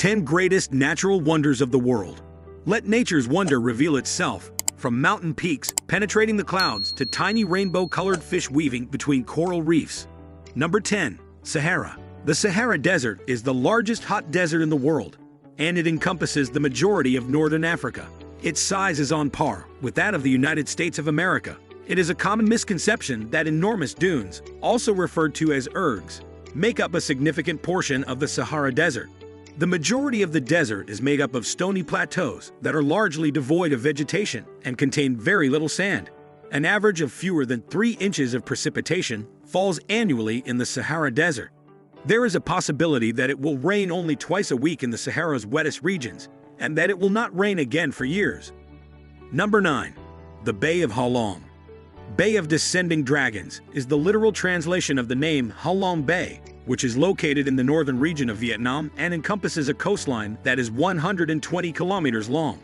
10 Greatest Natural Wonders of the World. Let nature's wonder reveal itself, from mountain peaks penetrating the clouds to tiny rainbow-colored fish weaving between coral reefs. Number 10. Sahara. The Sahara Desert is the largest hot desert in the world, and it encompasses the majority of northern Africa. Its size is on par with that of the United States of America. It is a common misconception that enormous dunes, also referred to as ergs, make up a significant portion of the Sahara Desert. The majority of the desert is made up of stony plateaus that are largely devoid of vegetation and contain very little sand. An average of fewer than 3 inches of precipitation falls annually in the Sahara Desert. There is a possibility that it will rain only twice a week in the Sahara's wettest regions, and that it will not rain again for years. Number 9. The Bay of Ha Long. Bay of Descending Dragons is the literal translation of the name Ha Long Bay, which is located in the northern region of Vietnam and encompasses a coastline that is 120 kilometers long.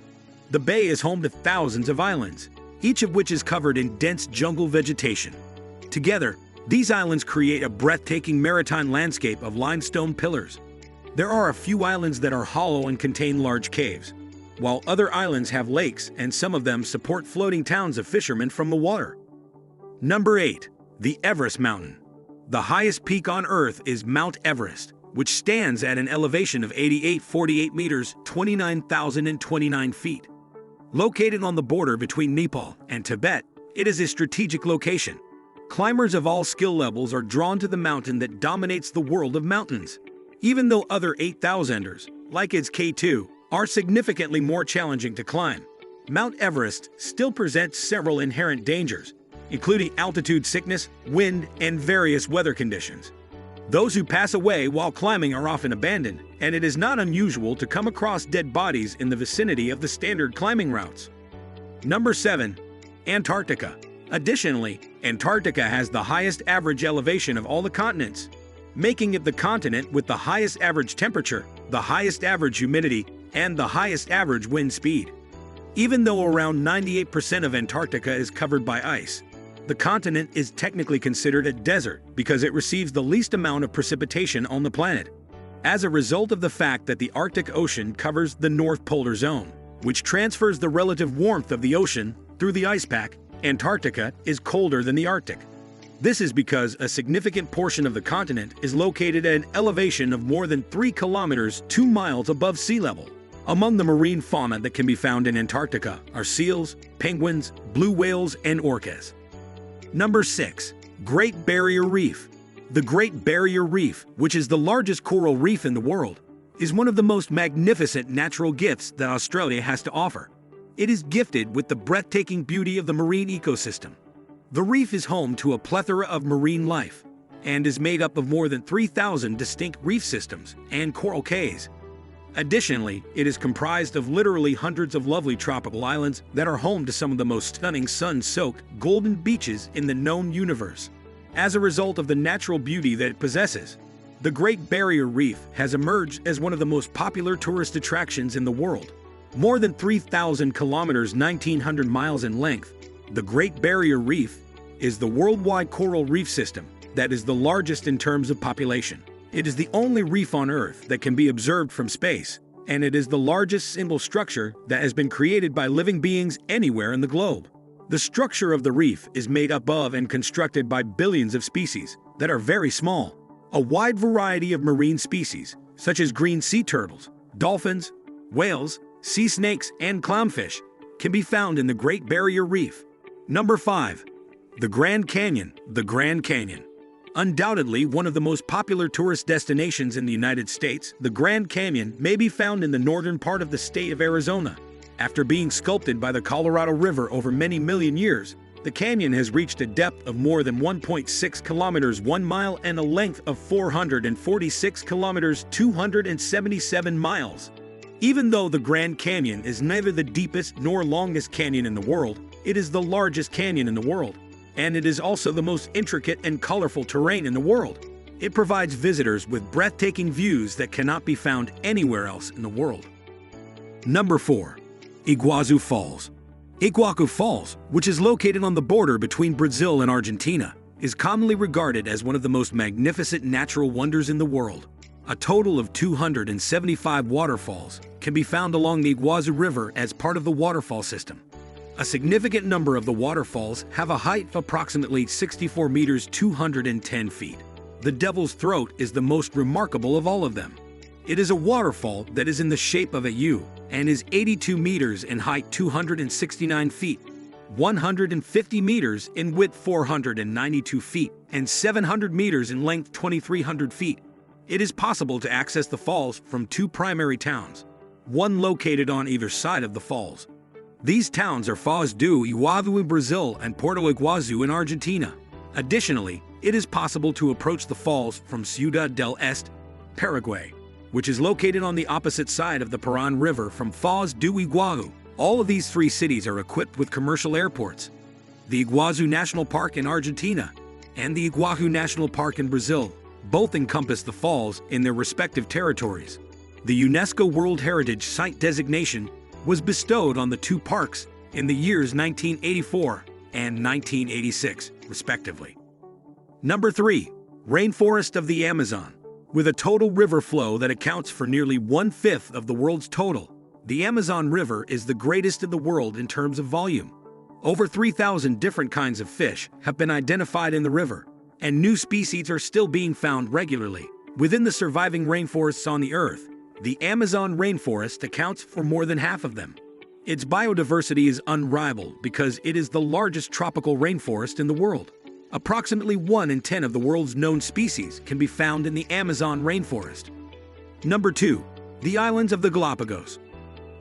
The bay is home to thousands of islands, each of which is covered in dense jungle vegetation. Together, these islands create a breathtaking maritime landscape of limestone pillars. There are a few islands that are hollow and contain large caves, while other islands have lakes and some of them support floating towns of fishermen from the water. Number 8. The Everest Mountain. The highest peak on Earth is Mount Everest, which stands at an elevation of 8,848 meters, 29,029 feet. Located on the border between Nepal and Tibet, it is a strategic location. Climbers of all skill levels are drawn to the mountain that dominates the world of mountains. Even though other 8,000ers, like its K2, are significantly more challenging to climb, Mount Everest still presents several inherent dangers, including altitude sickness, wind, and various weather conditions. Those who pass away while climbing are often abandoned, and it is not unusual to come across dead bodies in the vicinity of the standard climbing routes. Number 7. Antarctica. Additionally, Antarctica has the highest average elevation of all the continents, making it the continent with the highest average temperature, the highest average humidity, and the highest average wind speed. Even though around 98% of Antarctica is covered by ice, the continent is technically considered a desert because it receives the least amount of precipitation on the planet. As a result of the fact that the Arctic Ocean covers the North Polar Zone, which transfers the relative warmth of the ocean through the ice pack, Antarctica is colder than the Arctic. This is because a significant portion of the continent is located at an elevation of more than 3 kilometers 2 miles above sea level. Among the marine fauna that can be found in Antarctica are seals, penguins, blue whales, and orcas. Number 6. Great Barrier Reef. The Great Barrier Reef, which is the largest coral reef in the world, is one of the most magnificent natural gifts that Australia has to offer. It is gifted with the breathtaking beauty of the marine ecosystem. The reef is home to a plethora of marine life and is made up of more than 3,000 distinct reef systems and coral cays. Additionally, it is comprised of literally hundreds of lovely tropical islands that are home to some of the most stunning sun-soaked, golden beaches in the known universe. As a result of the natural beauty that it possesses, the Great Barrier Reef has emerged as one of the most popular tourist attractions in the world. More than 3,000 kilometers 1,900 miles in length, the Great Barrier Reef is the worldwide coral reef system that is the largest in terms of population. It is the only reef on Earth that can be observed from space, and it is the largest single structure that has been created by living beings anywhere in the globe. The structure of the reef is made up of and constructed by billions of species that are very small. A wide variety of marine species, such as green sea turtles, dolphins, whales, sea snakes, and clownfish, can be found in the Great Barrier Reef. Number 5. The Grand Canyon. The Grand Canyon. Undoubtedly one of the most popular tourist destinations in the United States, the Grand Canyon may be found in the northern part of the state of Arizona. After being sculpted by the Colorado River over many million years, the canyon has reached a depth of more than 1.6 kilometers 1 mile and a length of 446 kilometers 277 miles. Even though the Grand Canyon is neither the deepest nor longest canyon in the world, it is the largest canyon in the world, and it is also the most intricate and colorful terrain in the world. It provides visitors with breathtaking views that cannot be found anywhere else in the world. Number 4. Iguazu Falls. Iguazu Falls, which is located on the border between Brazil and Argentina, is commonly regarded as one of the most magnificent natural wonders in the world. A total of 275 waterfalls can be found along the Iguazu River as part of the waterfall system. A significant number of the waterfalls have a height of approximately 64 meters, 210 feet. The Devil's Throat is the most remarkable of all of them. It is a waterfall that is in the shape of a U and is 82 meters in height, 269 feet, 150 meters in width, 492 feet, and 700 meters in length, 2,300 feet. It is possible to access the falls from two primary towns, one located on either side of the falls. These towns are Foz do Iguazu in Brazil and Porto Iguazu in Argentina. Additionally, it is possible to approach the falls from Ciudad del Este, Paraguay, which is located on the opposite side of the Paraná River from Foz do Iguazu. All of these three cities are equipped with commercial airports. The Iguazu National Park in Argentina and the Iguazu National Park in Brazil both encompass the falls in their respective territories. The UNESCO World Heritage Site designation was bestowed on the two parks in the years 1984 and 1986, respectively. Number 3. Rainforest of the Amazon. With a total river flow that accounts for nearly 1/5 of the world's total, the Amazon River is the greatest in the world in terms of volume. Over 3,000 different kinds of fish have been identified in the river, and new species are still being found regularly. Within the surviving rainforests on the Earth, the Amazon rainforest accounts for more than half of them. Its biodiversity is unrivaled because it is the largest tropical rainforest in the world. Approximately 1 in 10 of the world's known species can be found in the Amazon rainforest. Number 2. The Islands of the Galapagos.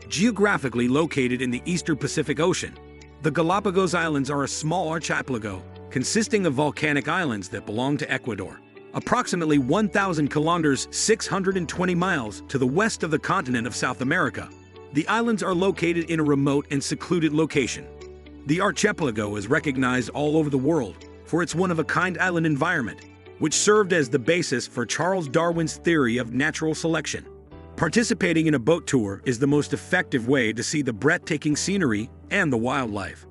Geographically located in the eastern Pacific Ocean, the Galapagos Islands are a small archipelago consisting of volcanic islands that belong to Ecuador. Approximately 1,000 kilometers (620 miles) to the west of the continent of South America, the islands are located in a remote and secluded location. The archipelago is recognized all over the world for its one-of-a-kind island environment, which served as the basis for Charles Darwin's theory of natural selection. Participating in a boat tour is the most effective way to see the breathtaking scenery and the wildlife.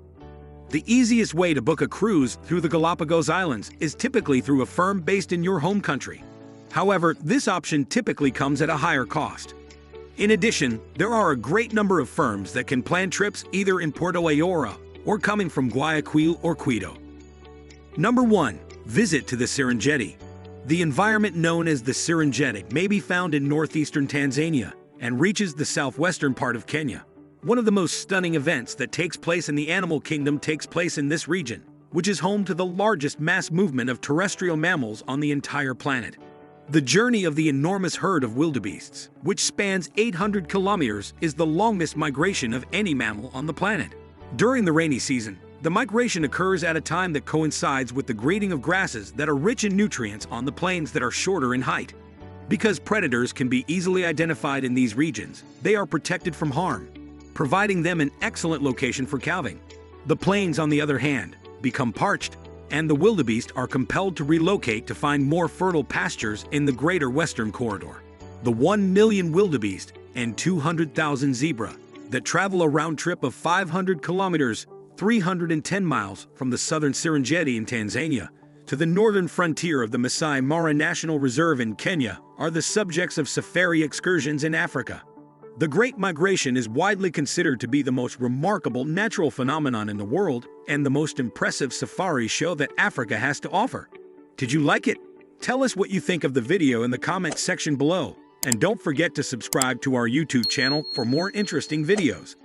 The easiest way to book a cruise through the Galapagos Islands is typically through a firm based in your home country. However, this option typically comes at a higher cost. In addition, there are a great number of firms that can plan trips either in Puerto Ayora or coming from Guayaquil or Quito. Number 1. Visit to the Serengeti. The environment known as the Serengeti may be found in northeastern Tanzania and reaches the southwestern part of Kenya. One of the most stunning events that takes place in the animal kingdom takes place in this region, which is home to the largest mass movement of terrestrial mammals on the entire planet. The journey of the enormous herd of wildebeests, which spans 800 kilometers, is the longest migration of any mammal on the planet. During the rainy season, the migration occurs at a time that coincides with the grading of grasses that are rich in nutrients on the plains that are shorter in height. Because predators can be easily identified in these regions, they are protected from harm, providing them an excellent location for calving. The plains, on the other hand, become parched, and the wildebeest are compelled to relocate to find more fertile pastures in the greater western corridor. The 1 million wildebeest and 200,000 zebra that travel a round trip of 500 kilometers, 310 miles from the southern Serengeti in Tanzania to the northern frontier of the Masai Mara National Reserve in Kenya are the subjects of safari excursions in Africa. The Great Migration is widely considered to be the most remarkable natural phenomenon in the world and the most impressive safari show that Africa has to offer. Did you like it? Tell us what you think of the video in the comments section below, and don't forget to subscribe to our YouTube channel for more interesting videos.